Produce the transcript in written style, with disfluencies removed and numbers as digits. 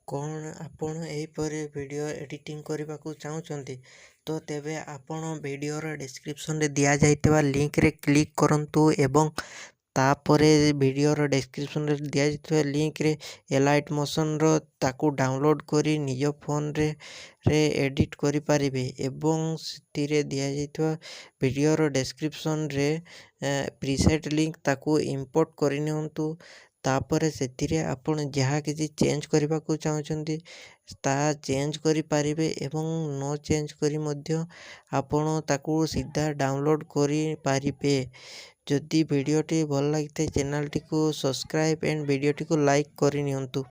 କ'ଣ ଆପଣ ଏହିପରି ଭିଡ଼ିଓ ଏଡ଼ିଟିଂ କରିବାକୁ ଚାହୁଁଛନ୍ତି? ତ ତେବେ ଆପଣ ଭିଡ଼ିଓର ଡେସ୍କ୍ରିପସନ୍ରେ ଦିଆଯାଇଥିବା ଲିଙ୍କରେ କ୍ଲିକ୍ କରନ୍ତୁ ଏବଂ ତାପରେ ଭିଡ଼ିଓର ଡେସ୍କ୍ରିପସନ୍ରେ ଦିଆଯାଇଥିବା ଲିଙ୍କରେ ଏଲାଇଟ୍ ମୋସନ୍ର ତାକୁ ଡାଉନଲୋଡ଼୍ କରି ନିଜ ଫୋନ୍ରେ ଏଡ଼ିଟ୍ କରିପାରିବେ ଏବଂ ସେଥିରେ ଦିଆଯାଇଥିବା ଭିଡ଼ିଓର ଡେସ୍କ୍ରିପସନ୍ରେ ପ୍ରିସେଟ୍ ଲିଙ୍କ ତାକୁ ଇମ୍ପୋର୍ଟ କରିନିଅନ୍ତୁ। ତାପରେ ସେଥିରେ ଆପଣ ଯାହା କିଛି ଚେଞ୍ଜ କରିବାକୁ ଚାହୁଁଛନ୍ତି ତାହା ଚେଞ୍ଜ କରିପାରିବେ ଏବଂ ନ ଚେଞ୍ଜ କରି ମଧ୍ୟ ଆପଣ ତାକୁ ସିଧା ଡାଉନଲୋଡ଼୍ କରିପାରିବେ। ଯଦି ଭିଡ଼ିଓଟି ଭଲ ଲାଗିଥାଏ ଚ୍ୟାନେଲଟିକୁ ସବସ୍କ୍ରାଇବ୍ ଆଣ୍ଡ ଭିଡ଼ିଓଟିକୁ ଲାଇକ୍ କରିନିଅନ୍ତୁ।